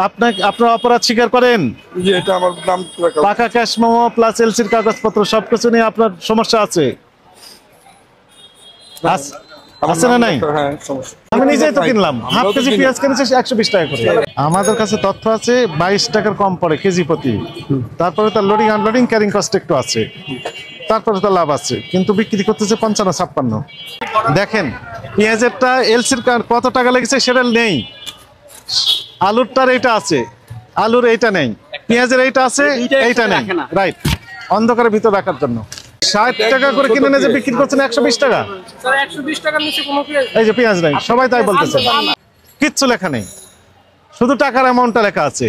আপনারা অপরাধ স্বীকার করেন? জি, এটা আমার নাম পাকা ক্যাশ মেমো প্লাস এলসির কাগজপত্র সবকিছু নিয়ে আপনার সমস্যা আছে আছে না নাই? আমি নিজেই তো কিনলাম, হাফ কেজি পেঁয়াজ কিনেছি 120 টাকা করে। আমাদের কাছে তথ্য আছে 22 টাকার কম পড়ে কেজি প্রতি, তারপরে তার লোডিং আনলোডিং ক্যারিং কস্ট একটু আছে, তারপরে তার লাভ আছে, কিন্তু বিক্রি করতেছে 55-56। দেখেন পেঁয়াজেরটা এলসির কত টাকা লেগেছে সেটা নেই, আলুরটার এইটা আছে, আলুর এইটা নেই, পেঁয়াজের এইটা আছে, এইটা নেই, রাইট, অন্ধকারের ভিতর রাখার জন্য। 60 টাকা করে কিনে নিয়ে যে বিক্রি করছেন 120 টাকা। স্যার 120 টাকার নিচে কোনো পেঁয়াজ, এই যে পেঁয়াজ নাই, সবাই তাই বলতেছে, কিচ্ছু লেখা নেই, শুধু টাকার অ্যামাউন্টটা লেখা আছে।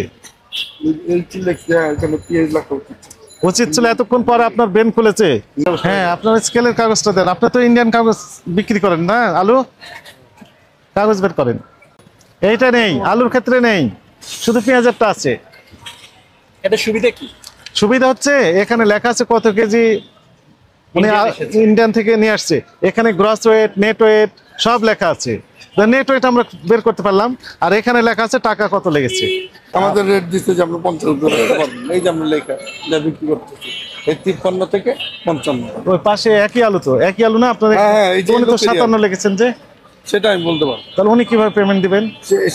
উচিত ছিল এতক্ষণ পরে আপনার ব্রেন খুলেছে। হ্যাঁ, আপনার স্কেলের কাগজটা দেন, আপনি তো ইন্ডিয়ান কাগজ বিক্রি করেন না, আলু কাগজ বের করেন। এইটা নেই, আলুর ক্ষেত্রে নেই, শুধু পেঁয়াজেরটা আছে। এটা সুবিধা কি? সুবিধা হচ্ছে এখানে লেখা আছে কত কেজি উনি ইন্ডিয়ান থেকে নিয়ে আসছে, এখানে গ্রস ওয়েট নেট ওয়েট সব লেখা আছে, নেট ওয়েট আমরা বের করতে পারলাম, আর এখানে লেখা আছে টাকা কত লেগেছে। আমাদের রেট দিচ্ছে যে আমরা 55 টাকা পাবেন, এই যে আমরা লেখা যা বিক্রি করতেছি এই 53 থেকে 55। ওই পাশে একই আলু, তো একই আলু না আপনাদের? হ্যাঁ, এই যে উনি তো 57 লিখেছেন যে, সেটা আমি বলতে পারবো। তাহলে উনি কিভাবে পেমেন্ট দিবেন?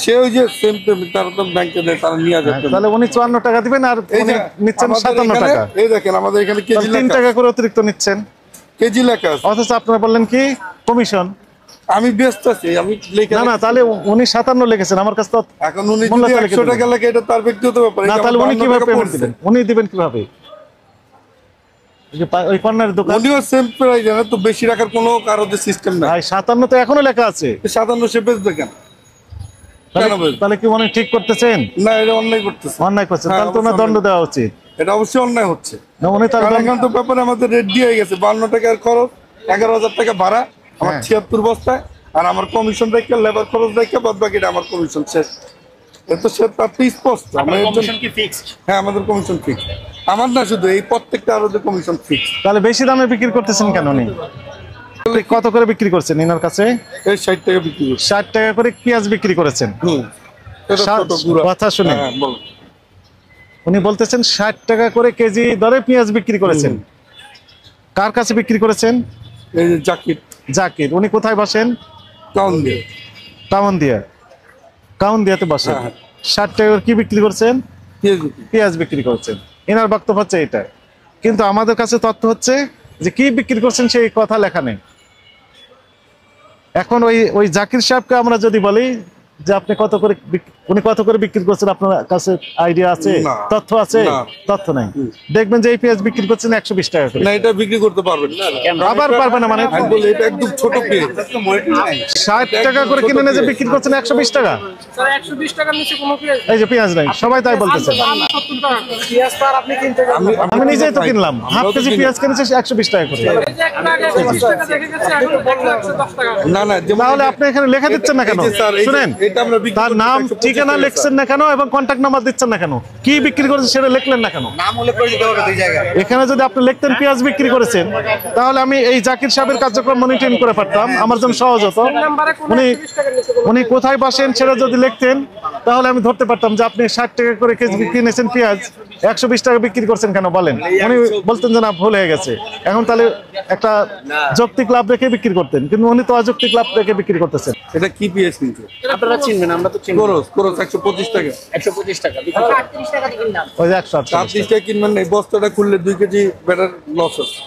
সে ওই যে সেম পেমেন্ট তারা তো ব্যাংকে দেয়, তারা নিয়ে যাবে, তাহলে উনি 54 টাকা দিবেন আর উনি নিচ্ছেন 57 টাকা। এই দেখেন আমাদের এখানে কেজি 3 টাকা করে অতিরিক্ত নিচ্ছেন, কেজি লেখা আছে, অথচ আপনারা বললেন কি কমিশন। আমি ব্যস্ত আছি, আমি লেখা না তাহলে উনি 57 লিখেছেন, আমার কাছে তো এখন উনি যদি 100 টাকা লেখে এটা তার ব্যক্তিগত ব্যাপার। না, তাহলে উনি কিভাবে পেমেন্ট দিবেন? উনি দিবেন কিভাবে? ওই কর্নারের দোকান উনিও সেম প্রাইস জানেন তো, বেশি রাখার কোনো কারোর সিস্টেম নাই। ভাই 57 তো এখনো লেখা আছে, 57 সে বেচবে কেন? তাহলে কি উনি ঠিক করতেছেন? না, এটা অন্যায় করতেছে, অন্যায় করছেন, তাহলে তো ওনার দণ্ড দেওয়া উচিত। এটা অবশ্যই অন্যায় হচ্ছে না, উনি তার এখন তো ব্যাপারে আমাদের রেট দিয়ে গেছে 52 টাকার খরচ, 11,000 টাকা ভাড়া আমার 76 বস্তায়, আর আমার কমিশন রেখে লেবার খরচ রেখে বাদ বাকিটা আমার কমিশন শেষ। এত সে তার স্পষ্ট। হ্যাঁ, আমাদের কমিশন ফিক্স, আমার না শুধু এই প্রত্যেকটা আরো যে কমিশন ফিক্স। তাহলে বেশি দামে বিক্রি করতেছেন কেন? উনি কত করে বিক্রি করছেন এনার কাছে? এই 60 টাকা বিক্রি করছে, 60 টাকা করে পেঁয়াজ বিক্রি করেছেন। কথা শুনে উনি বলতেছেন 60 টাকা করে কেজি দরে পেঁয়াজ বিক্রি করেছেন। কার কাছে বিক্রি করেছেন? এই যে জাকির। উনি কোথায় বসেন? টাউন দিয়াতে বসেন। 60 টাকা করে কি বিক্রি করছেন? পেঁয়াজ বিক্রি করছেন। এনার বক্তব্য হচ্ছে এটা, কিন্তু আমাদের কাছে তথ্য হচ্ছে যে কি বিক্রি করছেন সেই কথা লেখা নেই। এখন ওই জাকির সাহেবকে আমরা যদি বলি যে আপনি উনি কত করে বিক্রি করছেন, আপনার কাছে আইডিয়া আছে, তথ্য আছে? তথ্য নাই। দেখবেন যে এই পেঁয়াজ বিক্রি করছেন 120 টাকা করে। না, এটা বিক্রি করতে পারবেন না। আবার পারবে না মানে? এটা একদম ছোট পেঁয়াজ, 60 টাকা করে কিনে নিয়ে যে বিক্রি করছেন 120 টাকা। স্যার 120 টাকার নিচে কোনো পেঁয়াজ, এই যে পেঁয়াজ নাই, সবাই তাই বলতেছে। পেঁয়াজ তো আর আপনি কিনতে যাবেন, আমি নিজেই তো কিনলাম, হাফ কেজি পেঁয়াজ কিনেছি 120 টাকা করে। এই যে একটা আগে 20 টাকা দেখে গেছে, এখন দেখলে 110 টাকা। না তাহলে আপনি এখানে লেখা দিচ্ছেন না কেন? শুনেন, তার নাম ঠিকানা লিখছেন না কেন এবং কন্ট্যাক্ট নাম্বার দিচ্ছেন না কেন? কি বিক্রি করেছেন সেটা লিখলেন না কেন? নাম উল্লেখ করে দিতে হবে দুই জায়গায়। এখানে যদি আপনি লিখতেন পেঁয়াজ বিক্রি করেছেন, তাহলে আমি এই জাকির সাহেবের কার্যক্রম মনিটরিং করে পারতাম, আমার জন্য সহজ হতো। উনি কোথায় বসেন সেটা যদি লিখতেন, তাহলে আমি ধরতে পারতাম যে আপনি 60 টাকা করে কেজি কিনেছেন পেঁয়াজ, 120 টাকা বিক্রি করছেন কেন বলেন। উনি বলতেন যে না, ভুল হয়ে গেছে। এখন তাহলে একটা যৌক্তিক লাভ রেখে বিক্রি করতেন, কিন্তু উনি তো অযৌক্তিক লাভ রেখে বিক্রি করতেছেন। এটা কি পেঁয়াজ কিন্তু আপনারা চিনবেন, আমরা তো চিনি। খরচ 125 টাকা, 125 টাকা বিক্রি 38 টাকা দিয়ে কিনলাম। ওই 138 টাকা কিনবেন। এই বস্তাটা খুললে 2 কেজি ব্যাটার লস আছে,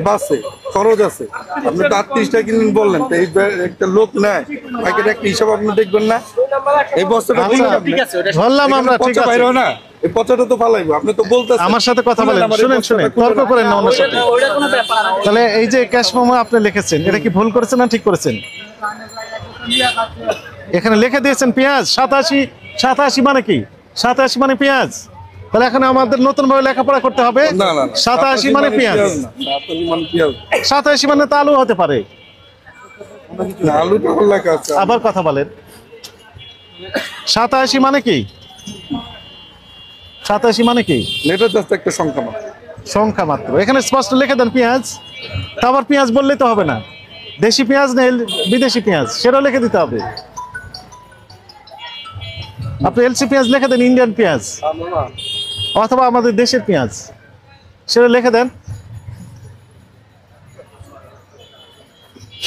বাসে খরচ আছে। আপনি 38 টাকা কিনবেন বললেন, তো এই একটা লোক নেয় প্যাকেট একটা হিসাব আপনি দেখবেন না? এই বস্তাটা ঠিক আছে, ওটা ধরলাম আমরা, ঠিক আছে না, এই পচাটা তো ফালাইবো। আপনি তো বলতেছেন, আমার সাথে কথা বলেন, শুনেন, তর্ক করেন না আমার সাথে। ওটা কোনো ব্যাপার না। তাহলে এই যে ক্যাশ মেমো আপনি লিখেছেন, এটা কি ভুল করেছেন না ঠিক করেছেন? এখানে লিখে দিয়েছেন পেঁয়াজ 87 মানে কি? 87 মানে পেঁয়াজ। তাহলে এখন আমাদের নতুন ভাবে লেখাপড়া করতে হবে। 87 মানে পেঁয়াজ, 87 মানে তো আলু হতে পারে। আলুটা লেখা আছে। আবার কথা বলেন, 87 মানে কি? 87 মানে কি? এটা জাস্ট একটা সংখ্যা মাত্র। এখানে স্পষ্ট লিখে দেন পেঁয়াজ। তা আবার পেঁয়াজ বললেই তো হবে না, দেশি পেঁয়াজ নেই বিদেশি পেঁয়াজ, সেটাও লিখে দিতে হবে। আপনি এলসি পেঁয়াজ লিখে দেন, ইন্ডিয়ান পেঁয়াজ অথবা আমাদের দেশের পেঁয়াজ, সেটা লিখে দেন।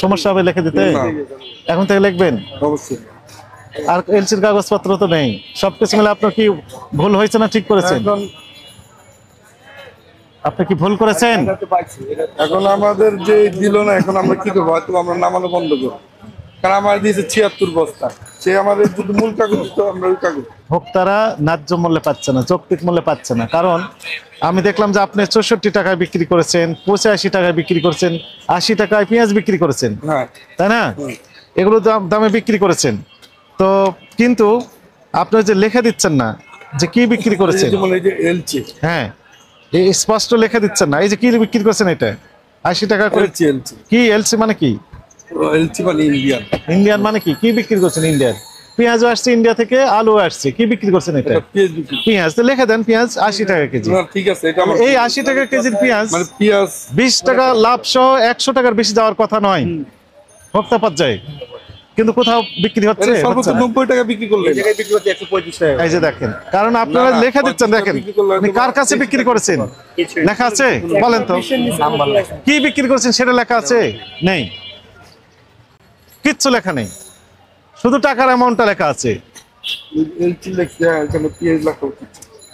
সমস্যা হবে লিখে দিতে? না। এখন থেকে লিখবেন। অবশ্যই। আর এলসির কাগজপত্র তো নেই, সবকিছু মিলে আপনার কি ভুল হয়েছে না ঠিক করেছেন? এখন আপনি কি ভুল করেছেন? এখন আমাদের যে দিল না, এখন আমরা কি করবো? হয়তো আমরা নামানো বন্ধ করবো, কারণ আমার দিয়েছে 76 বস্তা। সে আমাদের যদি মূল কাগজ দিত, আমরা ওই কাগজ। ভোক্তারা ন্যায্য মূল্যে পাচ্ছে না, যৌক্তিক মূল্যে পাচ্ছে না। কারণ আমি দেখলাম যে আপনি 64 টাকায় বিক্রি করেছেন, 85 টাকায় বিক্রি করেছেন, 80 টাকায় পেঁয়াজ বিক্রি করেছেন, হ্যাঁ, তাই না? এগুলো দামে বিক্রি করেছেন তো, কিন্তু আপনার যে লেখা দিচ্ছেন না যে কি বিক্রি করেছেন। যেমন এই যে এলচি, হ্যাঁ, এই স্পষ্ট লেখা দিচ্ছেন না। এই যে কি বিক্রি করছেন, এটা 80 টাকা করে। এলচি, এলচি, কি এলসি মানে কি? এলচি মানে ইন্ডিয়ান। ইন্ডিয়ান মানে কি? কি বিক্রি করছেন ইন্ডিয়ান? পেঁয়াজও আসছে ইন্ডিয়া থেকে, আলু আসছে, কি বিক্রি করছেন এটা? এটা পেঁয়াজ বিক্রি। পেঁয়াজ তো লেখা দেন, পেঁয়াজ 80 টাকা কেজি। না, ঠিক আছে, এটা আমার এই 80 টাকা কেজির পেঁয়াজ মানে পেঁয়াজ 20 টাকা লাভ সহ 100 টাকার বেশি যাওয়ার কথা নয় ভোক্তা পর্যায়ে, কিন্তু কোথাও বিক্রি হচ্ছে এটা সর্বোচ্চ হচ্ছে না। 90 টাকা বিক্রি করলে এই যে দেখেন, কারণ আপনারা না, লেখা দিচ্ছেন, দেখেন বিক্রি করলে আপনি কার কাছে বিক্রি করেছেন লেখা আছে? বলেন তো কি বিক্রি করেছেন, সেটা লেখা আছে? নেই, কিচ্ছু লেখা নেই, শুধু টাকার অ্যামাউন্টটা লেখা আছে। এলচি লেখছে, এখানে পেঁয়াজ লেখা উচিত।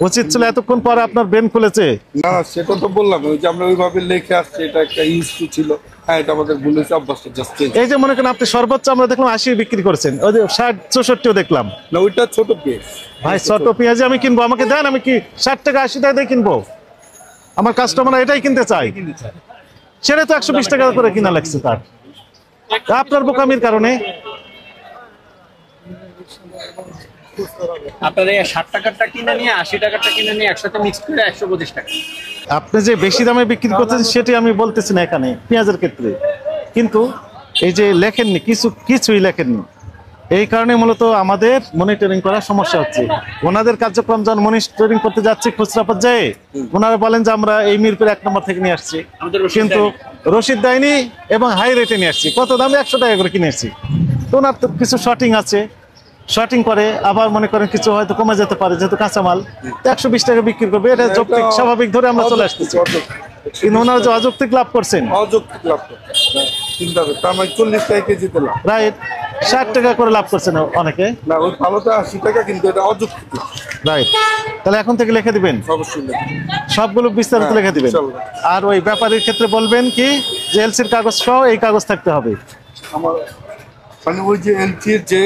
উচিত ছিল এতক্ষণ পরে আপনার ব্রেন খুলেছে। না, সেটা তো বললাম, ওই যে আমরা ওইভাবে লিখে আসছি, এটা একটা ইস্যু ছিল। হ্যাঁ, এটা আমাদের ভুল হয়েছে, অভ্যাসটা জাস্ট চেঞ্জ। এই যে মনে করেন আপনি সর্বোচ্চ আমরা দেখলাম 80 বিক্রি করেছেন, ওই যে 60 64ও দেখলাম। না, ওইটা ছোট পেঁয়াজ। ভাই ছোট পেঁয়াজ আমি কিনবো, আমাকে দেন, আমি কি 60 টাকা 80 টাকা দিয়ে কিনবো? আমার কাস্টমার এটাই কিনতে চাই, সেটা তো 120 টাকা করে কিনা লাগছে তার, আপনার বোকামির কারণে। আপনার এই 60 টাকারটা কিনে নিয়ে 80 টাকারটা কিনে নিয়ে একসাথে মিক্স করে 125 টাকা। আপনি যে বেশি দামে বিক্রি করতেছেন সেটি আমি বলতেছি না এখানে পেঁয়াজের ক্ষেত্রে, কিন্তু এই যে লেখেননি, কিছুই লেখেননি, এই কারণে মূলত আমাদের মনিটরিং করার সমস্যা হচ্ছে। ওনাদের কার্যক্রম যখন মনিটরিং করতে যাচ্ছে খুচরা পর্যায়ে, ওনারা বলেন যে আমরা এই মিরপুর 1 নম্বর থেকে নিয়ে আসছি, কিন্তু রসিদ দেয়নি এবং হাই রেটে নিয়ে আসছি, কত দামে 100 টাকা করে কিনে আসছি। তো ওনার তো কিছু শর্টিং আছে, শর্টিং করে আবার মনে করেন কিছু হয়তো কমে যেতে পারে, যেহেতু কাঁচামাল তো 120 টাকা বিক্রি করবে, এটা যৌক্তিক স্বাভাবিক ধরে আমরা চলে আসতেছি। কিন্তু ওনারা যে অযৌক্তিক লাভ করছেন, অযৌক্তিক লাভ চিন্তা করে, তার মানে 40 টাকা কেজিতে লাভ। রাইট, 60 টাকা করে লাভ করছেন অনেকে, না, ওই ভালোটা 80 টাকা, কিন্তু এটা অযৌক্তিক। রাইট। তাহলে এখন থেকে লিখে দিবেন, অবশ্যই লিখে। সবগুলো বিস্তারিত লিখে দিবেন। ইনশাআল্লাহ। আর ওই ব্যাপারীর ক্ষেত্রে বলবেন কি যে এলসির কাগজ সহ এই কাগজ থাকতে হবে। আমার মানে ওই যে এলচির যে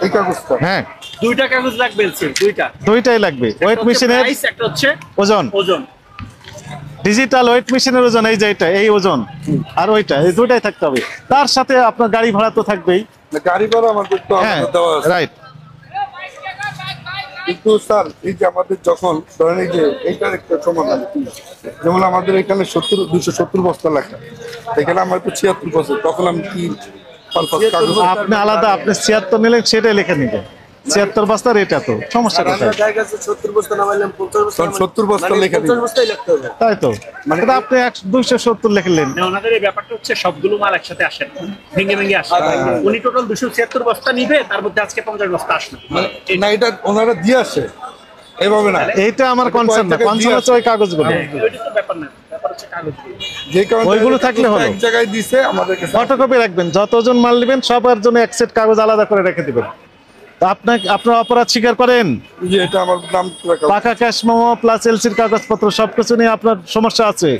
এই কাগজটা, হ্যাঁ, দুইটা কাগজ লাগবে এলসি, দুইটা। দুইটাই লাগবে। ওয়েট মেশিনের প্রাইস, একটা হচ্ছে ওজন, ওজন। ডিজিটাল ওয়েট মেশিনের ওজন, এই যে এটা, এই ওজন আর ওইটা, এই দুইটাই থাকতে হবে। তার সাথে আপনার গাড়ি ভাড়া তো থাকবেই। গাড়ি ভাড়া আমাদের তো হ্যাঁ, আমাদের দেওয়া আছে। রাইট। কিন্তু স্যার, এই যে আমাদের যখন ধরেন এই যে এইটার একটা সমাধান কি, যেমন আমাদের এখানে 270 বস্তা লেখা, এখানে আমার তো 76 বস্তা, তখন আমি কি কাগজ আপনি আলাদা, আপনি 76 নিলেন সেটাই লিখে নিবেন, 76 বস্তার এটা তো সমস্যা কোথায়? 70 বস্তা লেখা দিই। তাই তো, মানে আপনি 270 লিখলেন। না, ওনাদের এই ব্যাপারটা হচ্ছে সবগুলো মাল একসাথে আসে না, ভেঙে ভেঙে আসে। উনি টোটাল 276 বস্তা নিবে, তার মধ্যে আজকে 50 বস্তা আসলো। না, এটা ওনারা দিয়ে আসে এভাবে না। এইটা আমার কনসার্ন না, কনসার্ন হচ্ছে ওই কাগজগুলো। ওইটা তো ব্যাপার না, ব্যাপার হচ্ছে কাগজ। যে কারণে ওইগুলো থাকলে হলো। এক জায়গায় দিছে, আমাদের কাছে ফটোকপি রাখবেন, যতজন মাল নেবেন সবার জন্য এক সেট কাগজ আলাদা করে রেখে দিবেন। তো আপনার অপরাধ স্বীকার করেন, যে এটা আমার নাম রাখা। পাকা ক্যাশ মেমো প্লাস এলসির কাগজপত্র সবকিছু নিয়ে আপনার সমস্যা আছে,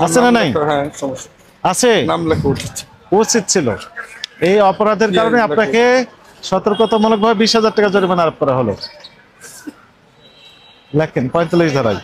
আছে না নাই? হ্যাঁ, সমস্যা আছে, নাম লেখা উচিত। উচিত ছিল। এই অপরাধের কারণে আপনাকে সতর্কতামূলকভাবে 20,000 টাকা জরিমানা আরোপ করা হলো। লেখেন 45 ধারায়।